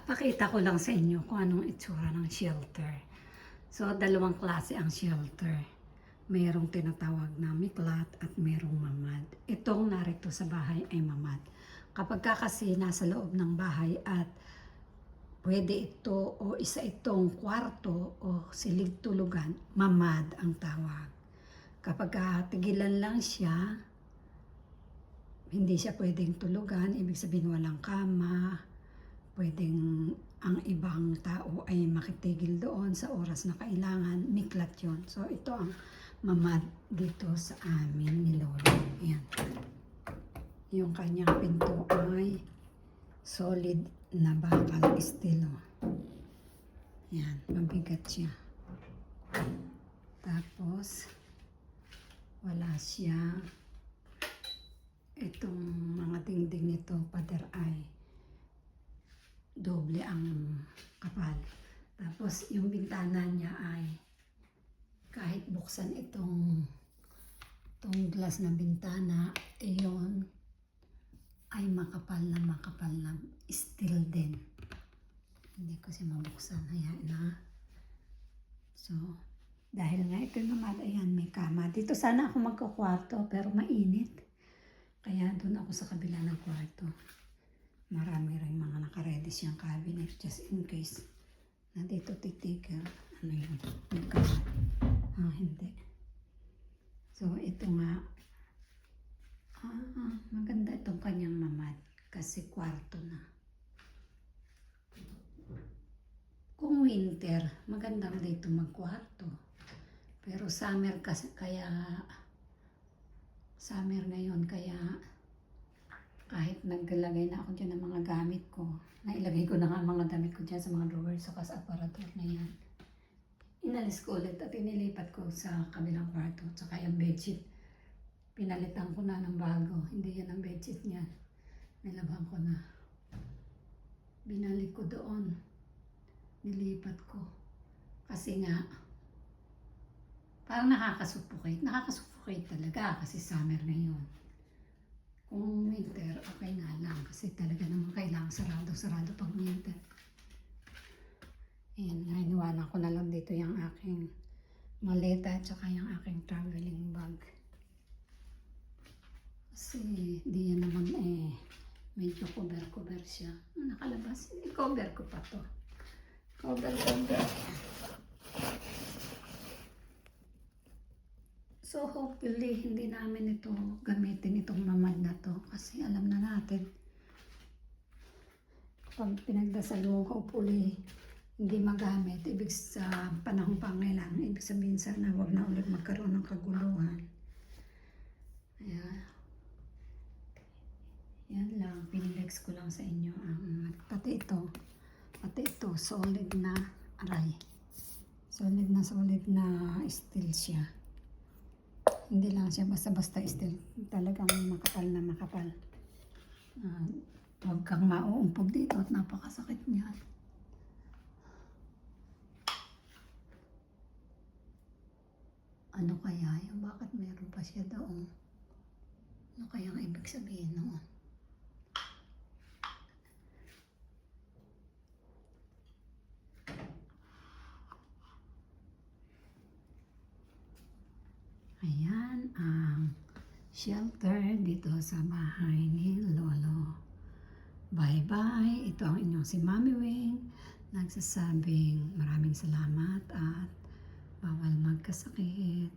Pakita ko lang sa inyo kung anong itsura ng shelter. So, dalawang klase ang shelter. Mayroong tinatawag na miklat at mayroong mamad. Itong narito sa bahay ay mamad. Kapag kasi nasa loob ng bahay at pwede ito o isa itong kwarto o silid tulugan, mamad ang tawag. Kapag tigilan lang siya, hindi siya pwedeng tulugan, ibig sabihin walang kama, pwedeng ang ibang tao ay makitigil doon sa oras na kailangan, miklat yun. So ito ang mamad dito sa amin ni Lolo. Yan. Yung kanyang pinto ay solid na bakal estilo. Yan, mabigat siya. Tapos wala siya. Itong mga dingding nito, pader ay doble ang kapal. Tapos yung bintana niya ay kahit buksan itong glass na bintana, iyon ay makapal na steel din. Hindi ko siya mabuksan. Ayan na. So, dahil nga ito naman, ayan, may kama. Dito sana ako magkakwarto, pero mainit. Kaya doon ako sa kabila ng kwarto. Marami rin mga nakaredy siyang cabinet just in case na dito titigil. Ano yun? Magkalat. Hindi. So, ito nga. Maganda itong kanyang mamad kasi kwarto na. Kung winter, magandang dito magkwarto. Pero summer kasi, kaya summer ngayon, kaya kahit naglalagay na ako dyan ng mga gamit ko, nailagay ko na nga mga damit ko dyan sa mga drawers, saka sa aparador na yan. Inalis ko ulit at inilipat ko sa kabilang kwarto. Saka yung bedsheet, pinalitan ko na ng bago. Hindi yan ang bedsheet niya. Nilabhan ko na. Binalik ko doon. Nilipat ko. Kasi nga, parang nakakasuffocate. Nakakasuffocate talaga kasi summer na yun. Kung winter, okay nga lang. Kasi talaga naman kailangan sarado pag winter. Ayan, iniwanan ko na lang dito yung aking maleta at saka yung aking traveling bag. Kasi di yan naman medyo cover siya. Nakalabas, i-cover ko pa to. Cover. So hopefully hindi namin ito gamitin itong mamad na to kasi alam na natin pag pinagdasal mo hopefully hindi magamit, ibig sa panahong pangailangan, ibig sabihin sana huwag na ulit magkaroon ng kaguluhan. Ayan. Yan lang, pinilex ko lang sa inyo ang pati ito solid na aray. Solid na steel siya. Hindi lang siya basta-basta steel, talagang makapal na makapal. Huwag kang mauumpog dito at napakasakit niyan. Ano kaya yung bakit meron pa siya doon? Ano kaya ang ibig sabihin noon? Ayan ang shelter dito sa bahay ni Lolo. Bye-bye. Ito ang inyong si Mami Wing. Nagsasabing maraming salamat at bawal magkasakit.